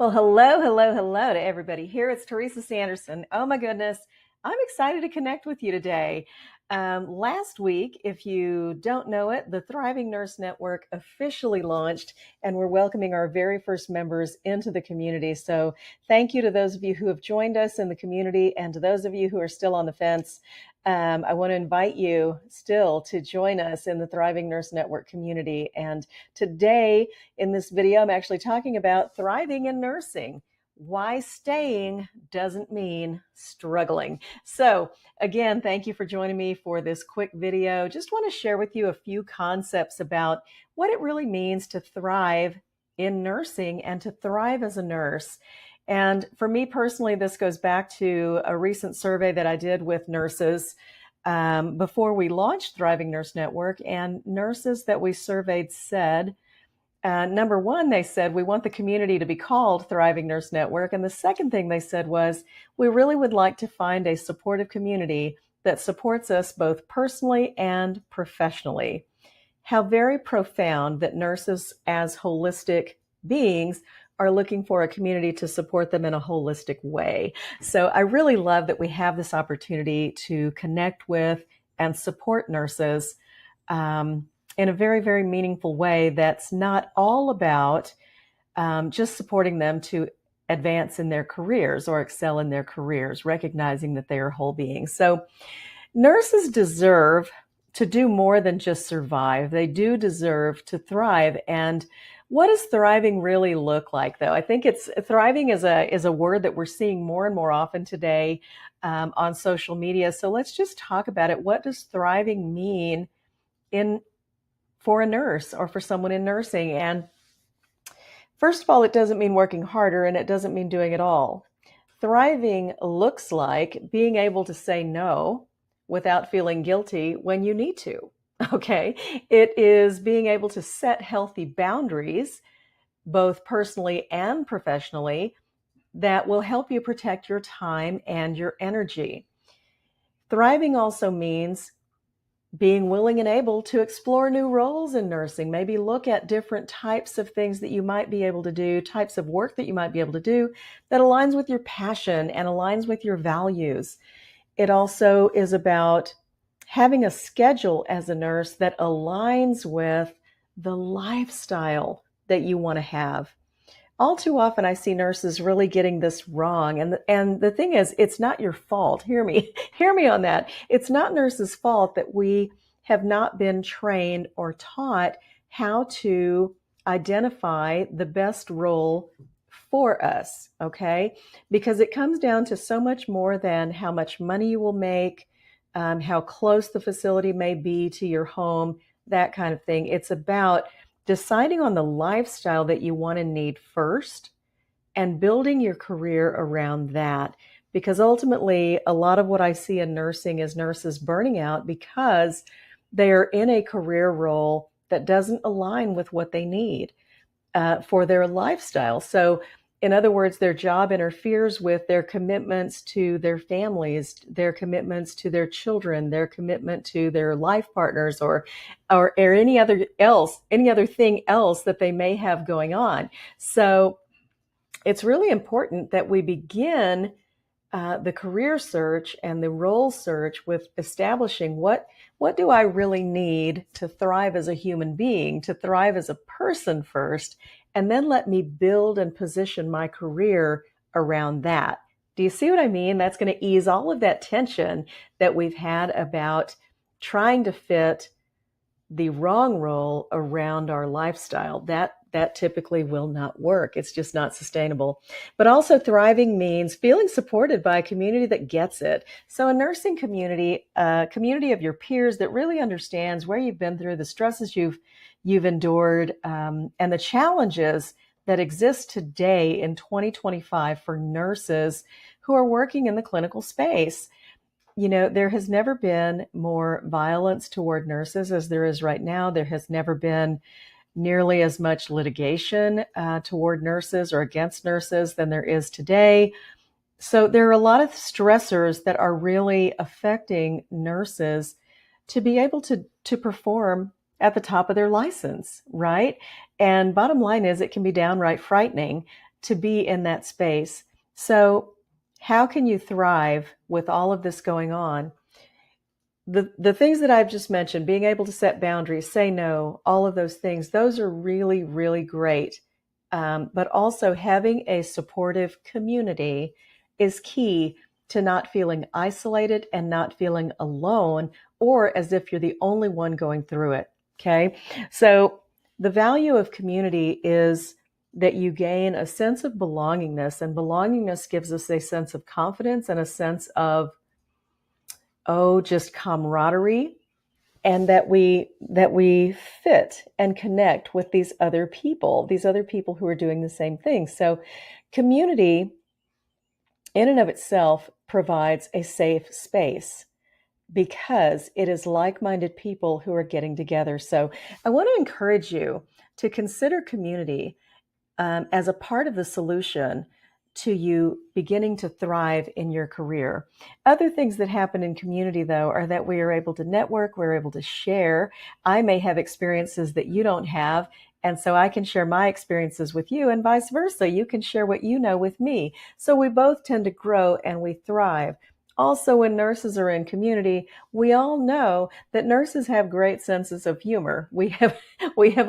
Well, hello to everybody here. It's Teresa Sanderson. Oh my goodness, I'm excited to connect with you today. Last week, if you don't know it, the Thriving Nurse Network officially launched, and we're welcoming our very first members into the community. So, thank you to those of you who have joined us in the community, and to those of you who are still on the fence. I want to invite you still to join us in the Thriving Nurse Network community. And today, in this video, I'm actually talking about thriving in nursing. Why staying doesn't mean struggling. So, again, thank you for joining me for this quick video. Just want to share with you a few concepts about what it really means to thrive in nursing and to thrive as a nurse. And for me personally, this goes back to a recent survey that I did with nurses before we launched Thriving Nurse Network. And nurses that we surveyed said, number one, they said, we want the community to be called Thriving Nurse Network. And the second thing they said was, we really would like to find a supportive community that supports us both personally and professionally. How very profound that nurses as holistic beings are looking for a community to support them in a holistic way. So I really love that we have this opportunity to connect with and support nurses in a very, very meaningful way that's not all about just supporting them to advance in their careers or excel in their careers, recognizing that they are whole beings. So nurses deserve to do more than just survive. They do deserve to thrive. And what does thriving really look like, though? I think thriving is a word that we're seeing more and more often today on social media. So let's just talk about it. What does thriving mean for a nurse or for someone in nursing? And first of all, it doesn't mean working harder, and it doesn't mean doing it all. Thriving looks like being able to say no without feeling guilty when you need to. Okay. It is being able to set healthy boundaries, both personally and professionally, that will help you protect your time and your energy. Thriving also means being willing and able to explore new roles in nursing, maybe look at different types of things that you might be able to do, types of work that you might be able to do that aligns with your passion and aligns with your values. It also is about having a schedule as a nurse that aligns with the lifestyle that you want to have. All too often, I see nurses really getting this wrong. And the thing is, it's not your fault. Hear me on that. It's not nurses' fault that we have not been trained or taught how to identify the best role for us, okay? Because it comes down to so much more than how much money you will make, how close the facility may be to your home, that kind of thing. It's about deciding on the lifestyle that you want and need first and building your career around that. Because ultimately, a lot of what I see in nursing is nurses burning out because they are in a career role that doesn't align with what they need for their lifestyle. So, in other words, their job interferes with their commitments to their families, their commitments to their children, their commitment to their life partners, or any other thing else that they may have going on. So it's really important that we begin the career search and the role search with establishing what do I really need to thrive as a human being, to thrive as a person first, and then let me build and position my career around that. Do you see what I mean? That's going to ease all of that tension that we've had about trying to fit the wrong role around our lifestyle. That typically will not work. It's just not sustainable. But also thriving means feeling supported by a community that gets it. So a nursing community, a community of your peers that really understands where you've been through, the stresses you've endured, and the challenges that exist today in 2025 for nurses who are working in the clinical space. You know, there has never been more violence toward nurses as there is right now. There has never been nearly as much litigation toward nurses or against nurses than there is today. So there are a lot of stressors that are really affecting nurses to be able to perform at the top of their license, right? And bottom line is it can be downright frightening to be in that space. So how can you thrive with all of this going on? The things that I've just mentioned, being able to set boundaries, say no, all of those things, those are really, really great. But also having a supportive community is key to not feeling isolated and not feeling alone or as if you're the only one going through it. Okay. So the value of community is that you gain a sense of belongingness, and belongingness gives us a sense of confidence and a sense of, just camaraderie, and that we fit and connect with these other people who are doing the same thing. So community in and of itself provides a safe space because it is like-minded people who are getting together. So I want to encourage you to consider community as a part of the solution to you beginning to thrive in your career. Other things that happen in community, though, are that we are able to network, we're able to share. I may have experiences that you don't have, and so I can share my experiences with you, and vice versa. You can share what you know with me. So we both tend to grow and we thrive. Also, when nurses are in community, we all know that nurses have great senses of humor. We have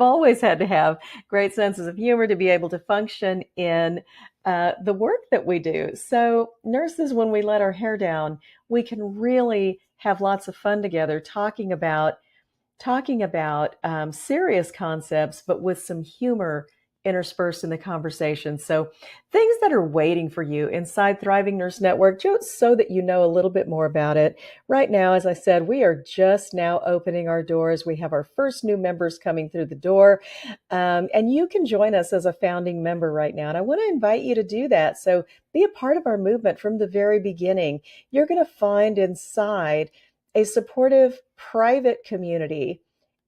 always had to have great senses of humor to be able to function in the work that we do. So nurses, when we let our hair down, we can really have lots of fun together talking about serious concepts, but with some humor interspersed in the conversation. So things that are waiting for you inside Thriving Nurse Network, just so that you know a little bit more about it. Right now, as I said, we are just now opening our doors. We have our first new members coming through the door. And you can join us as a founding member right now. And I want to invite you to do that. So be a part of our movement from the very beginning. You're going to find inside a supportive private community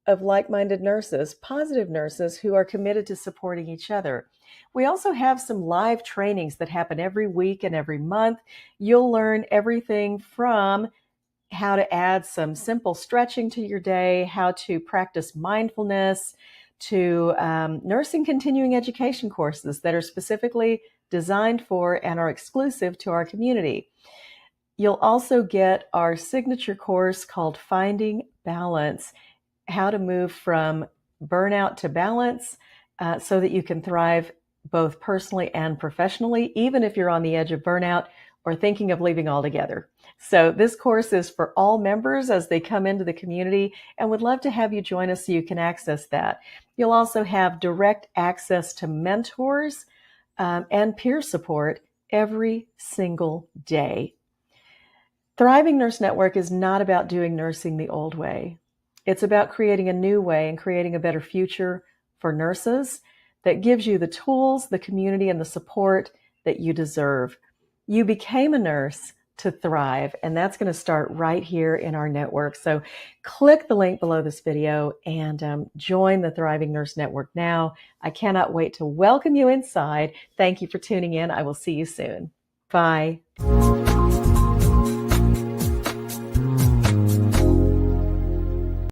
of like-minded nurses, positive nurses who are committed to supporting each other. We also have some live trainings that happen every week and every month. You'll learn everything from how to add some simple stretching to your day, how to practice mindfulness, to nursing continuing education courses that are specifically designed for and are exclusive to our community. You'll also get our signature course called Finding Balance, how to move from burnout to balance so that you can thrive both personally and professionally, even if you're on the edge of burnout or thinking of leaving altogether. So this course is for all members as they come into the community, and would love to have you join us so you can access that. You'll also have direct access to mentors and peer support every single day. Thriving Nurse Network is not about doing nursing the old way. It's about creating a new way and creating a better future for nurses that gives you the tools, the community, and the support that you deserve. You became a nurse to thrive, and that's going to start right here in our network. So click the link below this video and join the Thriving Nurse Network now. I cannot wait to welcome you inside. Thank you for tuning in. I will see you soon. Bye.